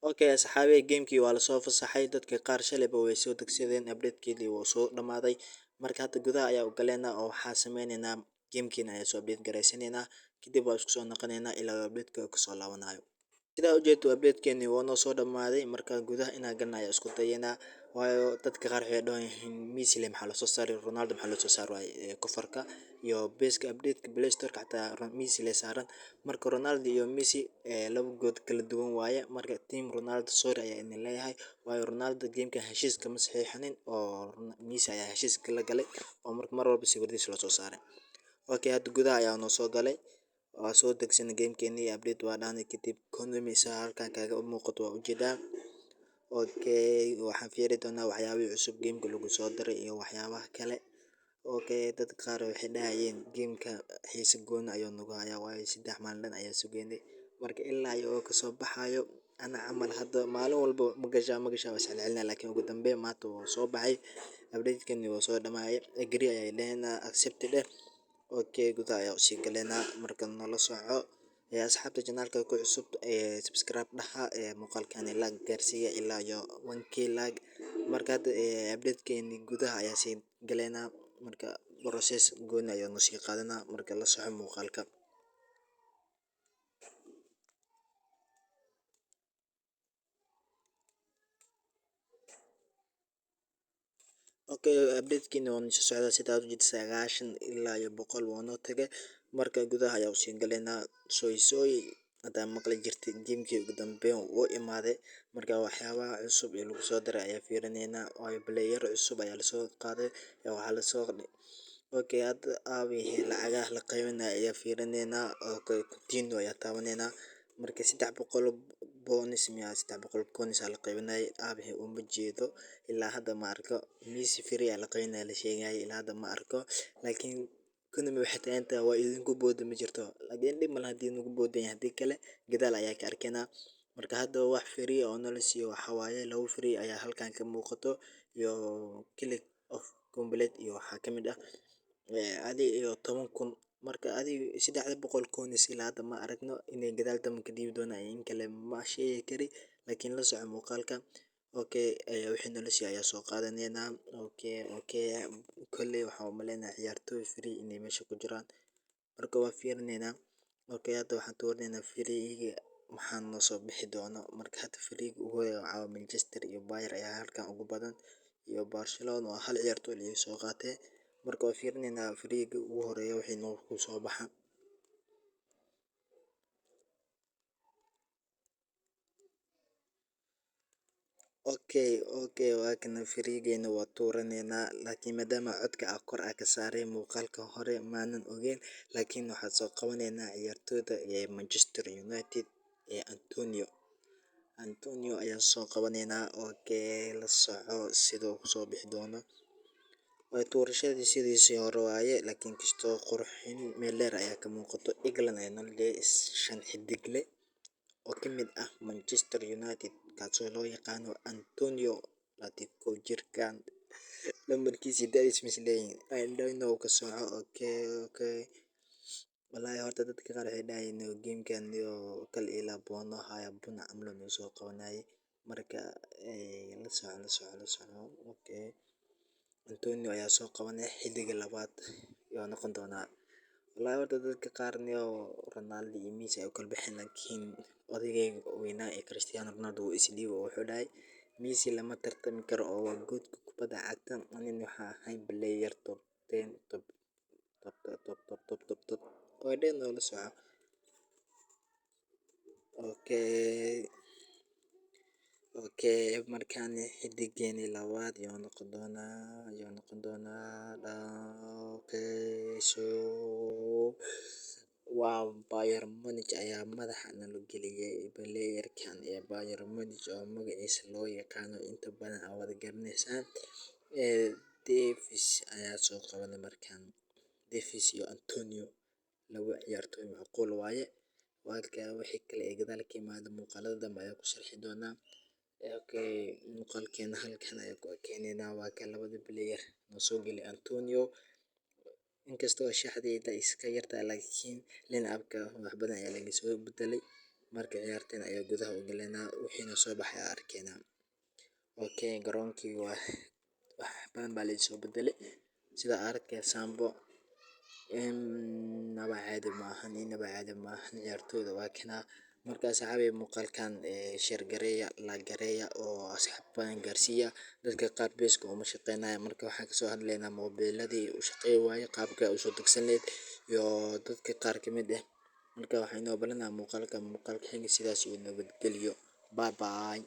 Okay asxaabey gamekii waa lasoo fasaxay dadka qaar shalayba way soo degsadeen update-keedii wuu soo dhamaaday marka hada gudaha ayaa u galeynaa oo waxaa sameyneynaa gamekiina ayaa soo update gareysaneynaa kadib waa isku soo noqoneynaa ilaa update-ka uu kasoo laabanayo. Sidaa ujeedo update-keenii waa noo soo dhamaaday marka gudaha inaan galno ayaa isku dayeynaa waayo dadka qaar waxay dhahayiin Messi lee maxaa lasoo saaray Ronaldo maxaa losoo saari waayay kofarka iyo best update-ka Play Store-ka xataa Messi lee saaran marka Ronaldo iyo Messi laba good kala duwan waaye marka team Ronaldo sorry ayaa idin leeyahay waayo Ronaldo gameka heshiis kama saxiixanin oo Messi ayaa heshiis la galay oo mar walba sawiradiisa lasoo saaray. Okay hada gudaha ayaa noo soo galay waa soo degsanay gamekeenii update waa dhahnay kadib economy halkan kaaga muuqato waa ujeedaa. Okay waxaan fiiri doonaa waxyaabihii cusub gameka lagu soo daray iyo waxyaabaha kale. Okay dadka qaar waxay dhahayeen gameka xiisa gooni ayuu nagu hayaa waayo 3 maalin dhan ayaa sugeynay marka ilaa iyo oo kasoo baxayo ana camal hada maalin walbo ma gashaa waa is celcelinaa laakiin ugu dambeyn maanta wuu soo baxay update-keenii wuu soo dhamaaday agree ayay dhaheynaa accepted eh. Okay gudaha ayaa usii galeynaa marka nala soco asxaabta channel-ka ku cusub subscribe dhaha muuqaalkani like gaarsiiya ilaa iyo 1k like marka hada update-keenii gudaha ayaa sii galeynaa marka process gooni ayuu noo sii qaadanaa marka la soco muuqaalka. Okay update-keenii waa soo socdaa sidaad u jeedo 90 ilaa iyo 100 waa noo tagay marka gudaha ayaa usii galeynaa soy hadaa maqli jirtay gamekii ugu dambeyn wuu imaaday marka waxyaabaha cusub ee lagu soo daray ayaa fiirineynaa waayo player cusub ayaa lasoo qaaday waxaa lasoo okay hada lacagaha la qaybinayo ayaa fiirineynaa okay continue ayaa taabaneynaa marka 300 bonus miyaa 300 coins ayaa la qaybinayay uma jeedo ilaa hada ma arko Messi free ayaa la qaybinayo la sheegayay ilaa hada ma arko laakiin economy waxay tagan tahay waa idinku boodi ma jirto laakiin dhib malaha hadii nagu boodan yahay hadii kale gadaal ayaa ka arkeynaa marka hada wax free oo nala siiyo waxaa waaye labo free ayaa halkan ka muuqato iyo click of complete iyo waxaa kamid ah adiga iyo 10,000 marka adiga 300 coins ilaa hada ma aragno inay gadaal dambe ka dhiibi doonaan in kale ma sheegi kari laakiin la soco muuqaalka. Okay wixii nala siiyo ayaa soo qaadaneynaa okay kolley waxaan u maleynayaa ciyaartoy free inay meesha ku jiraan marka waa fiirineynaa. Okay hada waxaan dooraneynaa free-ga maxaa noo soo bixi doono marka hada free-ga ugu horeeyo waxaa Manchester iyo Bayern ayaa halkan ugu badan iyo Barcelona oo hal ciyaartoy laga soo qaatay marka waa fiirineynaa free-ga ugu horeeyo wixii noogu soo baxa. Okay waa kana free-geena waa tuuraneynaa laakiin maadaama codka kor ka saaray muuqaalka hore maanan ogeyn laakiin waxaan soo qabaneynaa ciyaartoyda Manchester United Antonio ayaan soo qabaneynaa okay la soco siduu ku soo bixi doono tuurashadii sidiisii hore waaye laakiin kastoo qurxin meel dheer ayaa ka muuqato England ayaa nala leeyahay 5 xidig leh oo ka mid ah Manchester United kaasoo loo yaqaano Antonio 21 jirkaan lambarkiisa da'diisa ma is leeyihiin Antonio ka soco okay wallaahi horta dadka qaar waxay dhahayeen gamekan kal ilaa boono haya bun camal noo soo qabanayay marka la soco okay Antonio ayaa soo qabanay xidiga labaad ayuu noqon doonaa wallaahi horta dadka qaar Ronaldo iyo Messi ay u kala baxeen laakiin odayga weynaa ee Cristiano Ronaldo wuu is dhiibay oo wuxuu dhahay Messi lama tartami karo oo waa goodka kubadda cagta anina waxaan ahay player top 10 waa dhan oo la soco okay markaan xidigeeni labaad ayuu noqon doonaa okay so waa Bayern Munich ayaa madaxa nala geliyay player-kan Bayern Munich oo magaciisa loo yaqaano inta badan aad wada garanaysaan Davies ayaa soo qabanay markaan Davies iyo Antonio laba ciyaartoy macquul waaye wixii kale ee gadaal ka yimaado muuqaalada dambe ayaa ku sharxi doonaa okay muuqaalkeena halkan ayaa ku ekeeneynaa waa kan labada player noo soo geliyay Antonio inkastoo shaxdeyda iska yartahay laakiin line up-ka wax badan ayaa laga soo bedelay marka ciyartena ayaa gudaha u galeynaa wixina soo baxay aa arkeynaa. Okay garoonki wax badan baa lagasoo badale sida arkeysaanbo inaba caadi maahan ciyartooyda waa kanaa. Marka asxaabey muuqaalkan share gareeya like gareeya oo asxaab badan gaarsiiya dadka qaar beeska uma shaqeynayo marka waxaan kasoo hadlaynaa moobiladii u shaqeyn waaye qaabka usoo dagsan laheyd iyo dadka qaar kamid ah marka waxaa inoo ballan ah muuqaalka xiga sidaas iyo nabadgelyo bye bye.